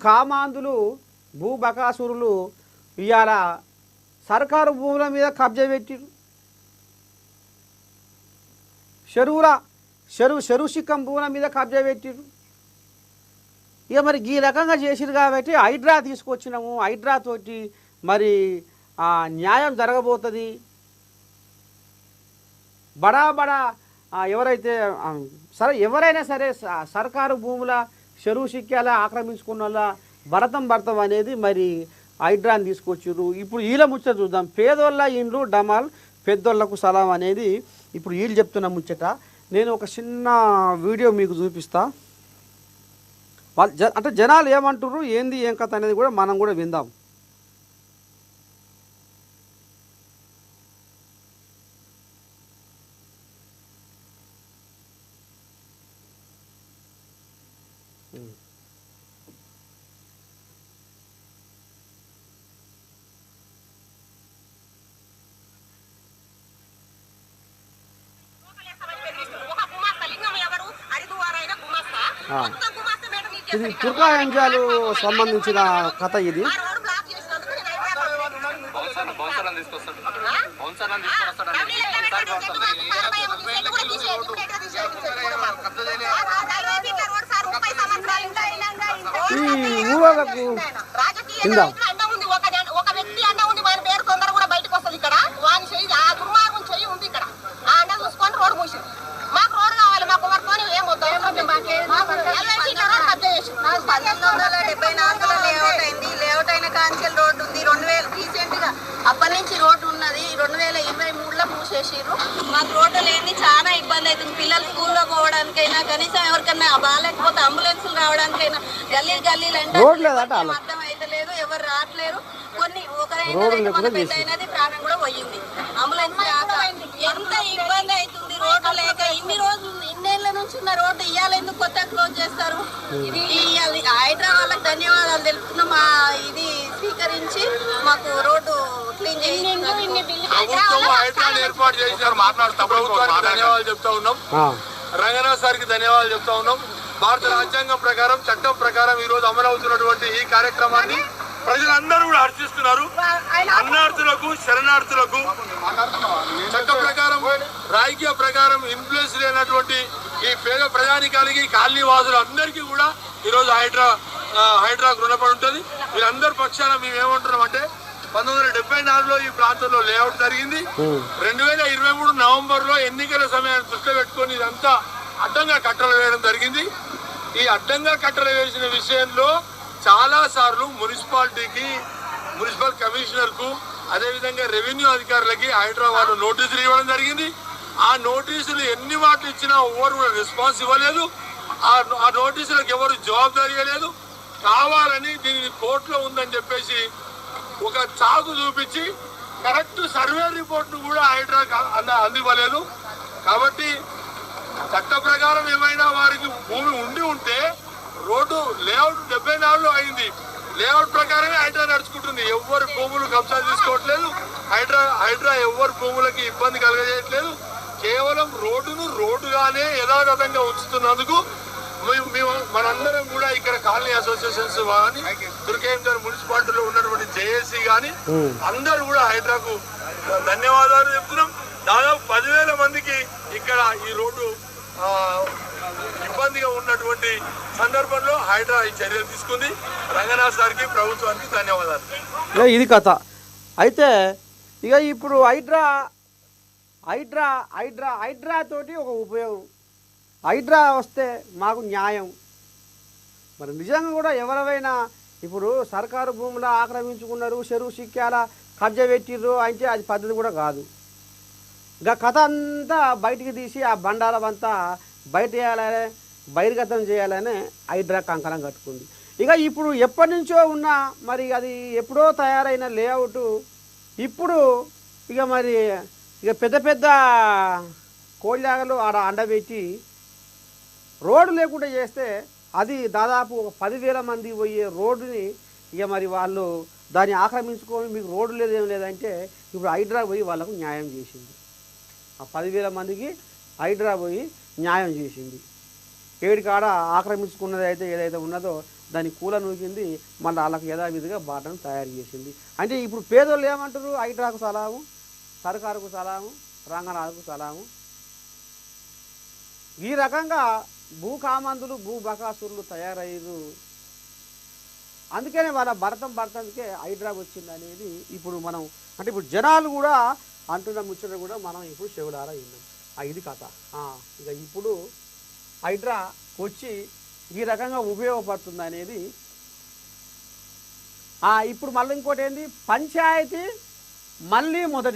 కామాంధులు భూబకాసురులు ఇవాళ సర్కారు భూముల మీద కబ్జా పెట్టిరు. చెరువు సిక్కం భూముల మీద కబ్జా పెట్టిరు. ఇక మరి ఈ రకంగా చేసిరు కాబట్టి హైడ్రా తీసుకొచ్చినాము. హైడ్రా తోటి మరి న్యాయం జరగబోతుంది. బడా ఎవరైతే ఎవరైనా సరే సర్కారు భూముల చెరువు సిక్కాల ఆక్రమించుకున్న వాళ్ళ భరతం అనేది మరి హైడ్రాని తీసుకొచ్చారు. ఇప్పుడు వీళ్ళ ముచ్చట చూద్దాం. పేదోళ్ళ ఇండ్లు డమాల్ పెద్దోళ్లకు సలాం అనేది ఇప్పుడు వీళ్ళు చెప్తున్న ముచ్చట. నేను ఒక చిన్న వీడియో మీకు చూపిస్తా. వాళ్ళు అంటే జనాలు ఏమంటారు ఏంది ఏం కథ అనేది కూడా మనం కూడా విందాం. ఇది తుర్కా ఎంజాలు సంబంధించిన కథ. ఇది ఈ ఊహకు కింద ఒక వ్యక్తి అన్న ఉంది మన పేరు తొందర కూడా బయటకు వస్తుంది. ఇక్కడ వాని చెయ్యి ఆ దుర్మార్గం చెయ్యి ఉంది. ఇక్కడ ఆ అన్న చూసుకొని రోడ్డు మూసి మాకు రోడ్డు కావాలి. మా కుమార్తె ఏమొద్దు 1974 లేఅవుట్ అయింది. లేఅవుట్ అయిన కాంచెల్ రోడ్డు ఉంది. 2000 రీసెంట్ గా అప్పటి నుంచి రోడ్డు ఉన్నది. 2023లో మూసేసిర్రు. మాకు రోడ్డు లేని చాలా ఇబ్బంది అవుతుంది. పిల్లలు స్కూల్లో పోవడానికైనా కనీసం ఎవరికైనా బాగాలేకపోతే అంబులెన్సులు రావడానికైనా గల్లీలు అంటే అర్థం అయితే లేదు. ఎవరు రావట్లేరు. కొన్ని ఒకరైనది ప్రాణం కూడా పోయింది. అంబులెన్స్ ఎంత ఇబ్బంది అవుతుంది రోడ్డు లేక. ఇన్ని రోజులు ఇన్నేళ్ల నుంచి ఉన్న రోడ్డు ఇవాళ ఎందుకు కొత్త క్లోజ్ చేస్తారు? హైడ్రా వాళ్ళకి ధన్యవాదాలు తెలుపుతున్నాం. ఇది స్వీకరించి మాకు రోడ్డు క్లీన్ ఏర్పాటు చేసినారు. ప్రభుత్వానికి ధన్యవాదాలు చెప్తా ఉన్నాం. రంగనాథ్ సార్కి ధన్యవాదాలు చెప్తా ఉన్నాం. భారత రాజ్యాంగం ప్రకారం చట్టం ప్రకారం ఈ రోజు అమలవుతున్నటువంటి ఈ కార్యక్రమాన్ని ప్రజలందరూ కూడా హర్షిస్తున్నారు. అన్నార్థులకు శరణార్థులకు చట్ట ప్రకారం రాజకీయ ప్రకారం ఇన్ఫ్లుయెన్స్ లేనటువంటి ఈ పేద ప్రజానికానికి కాలనీ వాసులు అందరికీ కూడా ఈరోజు హైడ్రాకు రుణపడి ఉంటుంది. వీళ్ళందరి పక్షాన మేము ఏమంటున్నాం అంటే 1974లో ఈ ప్రాంతంలో లేఅవుట్ జరిగింది. 2023 నవంబర్లో ఎన్నికల సమయాన్ని దృష్టిలో పెట్టుకొని ఇదంతా అడ్డంగా కట్టలు వేయడం జరిగింది. ఈ అడ్డంగా కట్టలు వేసిన విషయంలో చాలా సార్లు మున్సిపల్ కమిషనర్ కు అదేవిధంగా రెవెన్యూ అధికారులకి హైదరాబాద్ నోటీసులు ఇవ్వడం జరిగింది. ఆ నోటీసులు ఎన్ని మాటలు ఇచ్చినా ఎవరు కూడా రెస్పాన్స్ ఇవ్వలేదు. ఆ నోటీసులకు ఎవరు జవాబుదారీ ఇవ్వలేదు. కావాలని దీనిని కోర్టులో ఉందని చెప్పేసి ఒక చాకు చూపించి కరెక్ట్ సర్వే రిపోర్ట్ను కూడా హైడ్రా అందివ్వలేదు. కాబట్టి చట్ట ప్రకారం ఏమైనా వారికి భూమి ఉంటే రోడ్డు లేఅవుట్ 74లో అయింది. లేఅవుట్ ప్రకారమే హైడ్రా నడుచుకుంటుంది. ఎవరు భూములు కబ్జా తీసుకోవట్లేదు. హైడ్రా ఎవరు భూములకి ఇబ్బంది కలగజేయట్లేదు. కేవలం రోడ్డును రోడ్డుగానే యథాతథంగా ఉంచుతున్నందుకు మేము మనందరం కూడా ఇక్కడ కాలనీ అసోసియేషన్స్ కానీ తుర్కేందర్ మున్సిపాలిటీలో ఉన్నటువంటి జేఏసీ కానీ అందరూ కూడా హైడ్రాకు ధన్యవాదాలు చెప్తున్నాం. దాదాపు 10,000 మందికి ఇక్కడ ఈ రోడ్డు ఇబ్బందిగా ఉన్నటువంటి సందర్భంలో హైడ్రా ఈ చర్యలు తీసుకుంది. రంగనాథ్ సార్కి ప్రభుత్వానికి ధన్యవాదాలు. ఇది కథ. అయితే ఇక ఇప్పుడు హైడ్రా తోటి ఒక ఉపయోగం. హైడ్రా వస్తే మాకు న్యాయం. మరి నిజంగా కూడా ఎవరైనా ఇప్పుడు సర్కారు భూములు ఆక్రమించుకున్నారు, చెరువు సిక్కాల కబ్జా పెట్టిర్రు అంటే అది పద్ధతి కూడా కాదు. ఇక కథ అంతా బయటికి తీసి ఆ బండారమంతా బయట చేయాలని బహిర్గతం చేయాలని హైడ్రా కంకణం కట్టుకుంది. ఇక ఇప్పుడు ఎప్పటి నుంచో ఉన్న మరి అది ఎప్పుడో తయారైన లేఅవుట్ ఇప్పుడు ఇక మరి పెద్ద కోళ్ళాగలు ఆడ అండబెట్టి రోడ్డు లేకుండా చేస్తే అది దాదాపు ఒక 10,000 మంది పోయే రోడ్డుని ఇక మరి వాళ్ళు దాన్ని ఆక్రమించుకొని మీకు రోడ్డు లేదేం లేదంటే ఇప్పుడు హైడ్రా పోయి వాళ్ళకు న్యాయం చేసింది. ఆ 10,000 మందికి హైడ్రా పోయి న్యాయం చేసింది. ఏడు కాడ ఆక్రమించుకున్నది అయితే ఏదైతే ఉన్నదో దాని కూల నూకింది, మళ్ళీ వాళ్ళకి యథావిధిగా బాటను తయారు చేసింది. అంటే ఇప్పుడు పేదోళ్ళు ఏమంటారు? హైడ్రాకు సలాము, సర్కారుకు సలాము, రంగనాథకు సలాము. ఈ రకంగా భూకామందులు భూ బకాసురులు తయారయ్యారు. అందుకనే వాళ్ళ భరతందుకే హైడ్రాకు వచ్చింది అనేది ఇప్పుడు మనం అంటే ఇప్పుడు జనాలు కూడా అంటున్న ముచ్చట కూడా మనం ఇప్పుడు చెవులారా విన్నాం. ఇది కథ. ఇక ఇప్పుడు హైడ్రా వచ్చి ఈ రకంగా ఉపయోగపడుతుంది అనేది. ఇప్పుడు మళ్ళీ ఇంకోటి ఏంది, పంచాయతీ మళ్ళీ మొదటి